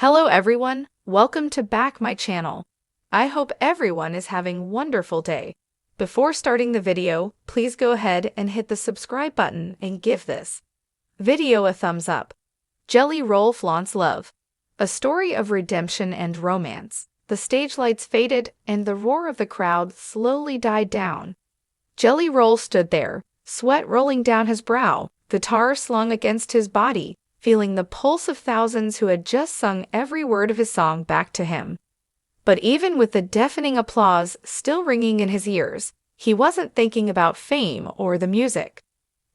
Hello everyone, welcome to back my channel. I hope everyone is having a wonderful day. Before starting the video, please go ahead and hit the subscribe button and give this video a thumbs up. Jelly Roll Flaunts Love. A story of redemption and romance. The stage lights faded and the roar of the crowd slowly died down. Jelly Roll stood there, sweat rolling down his brow, guitar slung against his body, feeling the pulse of thousands who had just sung every word of his song back to him. But even with the deafening applause still ringing in his ears, he wasn't thinking about fame or the music.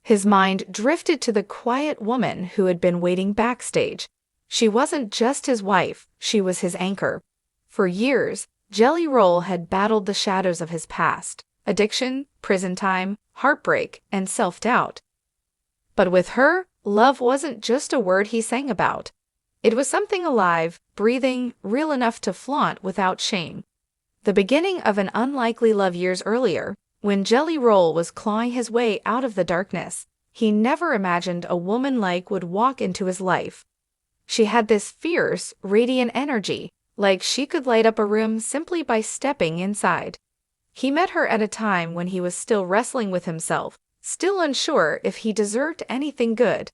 His mind drifted to the quiet woman who had been waiting backstage. She wasn't just his wife, she was his anchor. For years, Jelly Roll had battled the shadows of his past: addiction, prison time, heartbreak, and self-doubt. But with her, love wasn't just a word he sang about. It was something alive, breathing, real enough to flaunt without shame. The beginning of an unlikely love years earlier, when Jelly Roll was clawing his way out of the darkness, he never imagined a woman would walk into his life. She had this fierce, radiant energy, like she could light up a room simply by stepping inside. He met her at a time when he was still wrestling with himself, still unsure if he deserved anything good.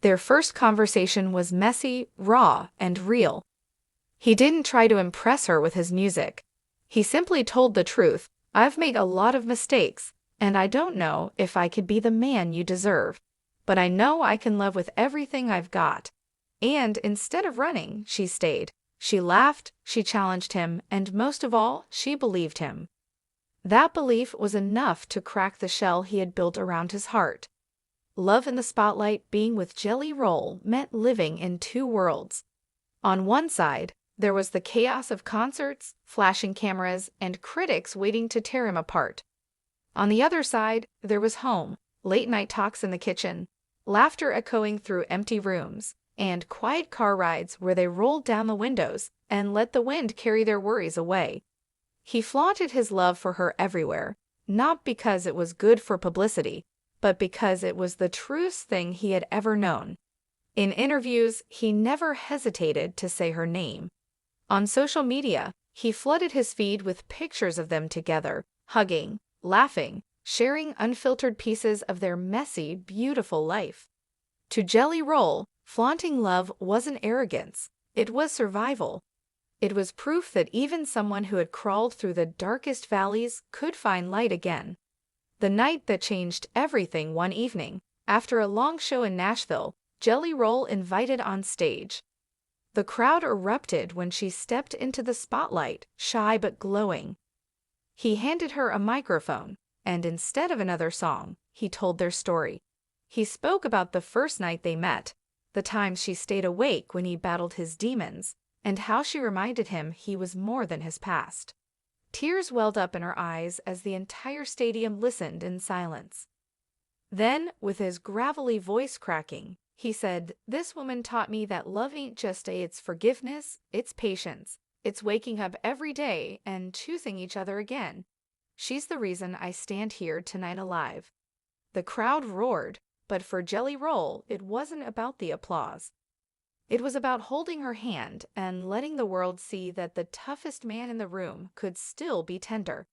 Their first conversation was messy, raw, and real. He didn't try to impress her with his music. He simply told the truth: "I've made a lot of mistakes, and I don't know if I could be the man you deserve. But I know I can love with everything I've got." And instead of running, she stayed. She laughed, she challenged him, and most of all, she believed him. That belief was enough to crack the shell he had built around his heart. Love in the spotlight, being with Jelly Roll, meant living in two worlds. On one side, there was the chaos of concerts, flashing cameras, and critics waiting to tear him apart. On the other side, there was home, late-night talks in the kitchen, laughter echoing through empty rooms, and quiet car rides where they rolled down the windows and let the wind carry their worries away. He flaunted his love for her everywhere, not because it was good for publicity, but because it was the truest thing he had ever known. In interviews, he never hesitated to say her name. On social media, he flooded his feed with pictures of them together, hugging, laughing, sharing unfiltered pieces of their messy, beautiful life. To Jelly Roll, flaunting love wasn't arrogance, it was survival. It was proof that even someone who had crawled through the darkest valleys could find light again. The night that changed everything one evening, after a long show in Nashville, Jelly Roll invited on stage. The crowd erupted when she stepped into the spotlight, shy but glowing. He handed her a microphone, and instead of another song, he told their story. He spoke about the first night they met, the times she stayed awake when he battled his demons, and how she reminded him he was more than his past. Tears welled up in her eyes as the entire stadium listened in silence. Then, with his gravelly voice cracking, he said, "This woman taught me that love ain't just it's forgiveness, it's patience. It's waking up every day and choosing each other again. She's the reason I stand here tonight alive." The crowd roared, but for Jelly Roll, it wasn't about the applause. It was about holding her hand and letting the world see that the toughest man in the room could still be tender.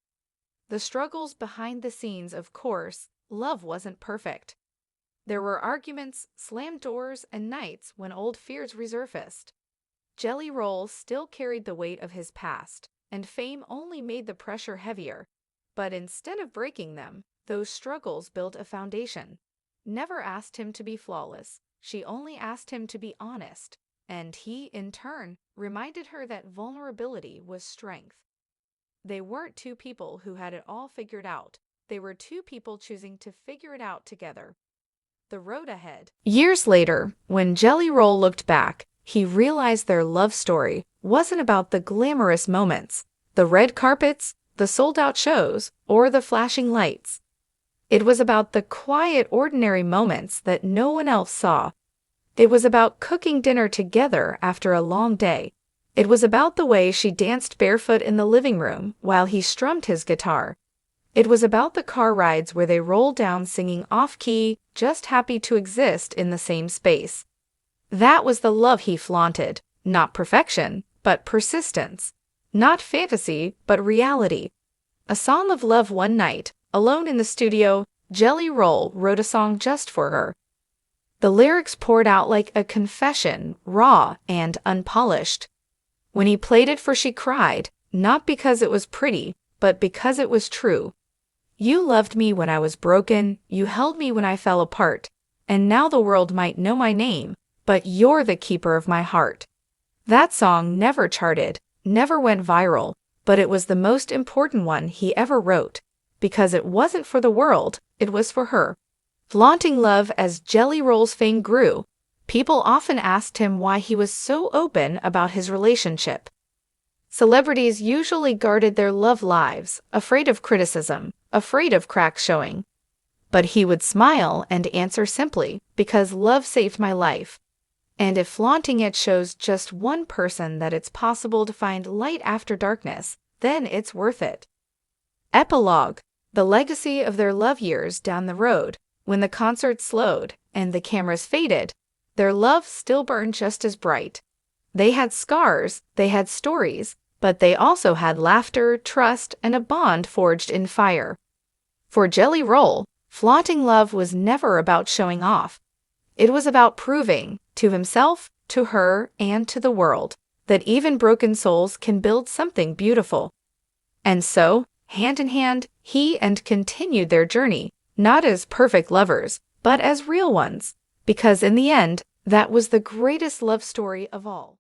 The struggles behind the scenes, of course, love wasn't perfect. There were arguments, slammed doors, and nights when old fears resurfaced. Jelly Roll still carried the weight of his past, and fame only made the pressure heavier. But instead of breaking them, those struggles built a foundation. Never asked him to be flawless. She only asked him to be honest, and he, in turn, reminded her that vulnerability was strength. They weren't two people who had it all figured out. They were two people choosing to figure it out together. The road ahead. Years later, when Jelly Roll looked back, he realized their love story wasn't about the glamorous moments, the red carpets, the sold-out shows, or the flashing lights. It was about the quiet, ordinary moments that no one else saw. It was about cooking dinner together after a long day. It was about the way she danced barefoot in the living room while he strummed his guitar. It was about the car rides where they rolled down singing off-key, just happy to exist in the same space. That was the love he flaunted, Not perfection, but persistence. Not fantasy, but reality. A song of love one night, alone in the studio, Jelly Roll wrote a song just for her. The lyrics poured out like a confession, raw and unpolished. When he played it for she cried, not because it was pretty, but because it was true. You loved me when I was broken, you held me when I fell apart, and now the world might know my name, but you're the keeper of my heart. That song never charted, never went viral, but it was the most important one he ever wrote, because it wasn't for the world, it was for her. Flaunting love as Jelly Roll's fame grew, people often asked him why he was so open about his relationship. Celebrities usually guarded their love lives, afraid of criticism, afraid of cracks showing. But he would smile and answer simply, because love saved my life. And if flaunting it shows just one person that it's possible to find light after darkness, then it's worth it. Epilogue: the legacy of their love years down the road, when the concert slowed and the cameras faded, their love still burned just as bright. They had scars, they had stories, but they also had laughter, trust, and a bond forged in fire. For Jelly Roll, flaunting love was never about showing off. It was about proving, to himself, to her, and to the world, that even broken souls can build something beautiful. And so, hand in hand, he and continued their journey, not as perfect lovers, but as real ones, because in the end, that was the greatest love story of all.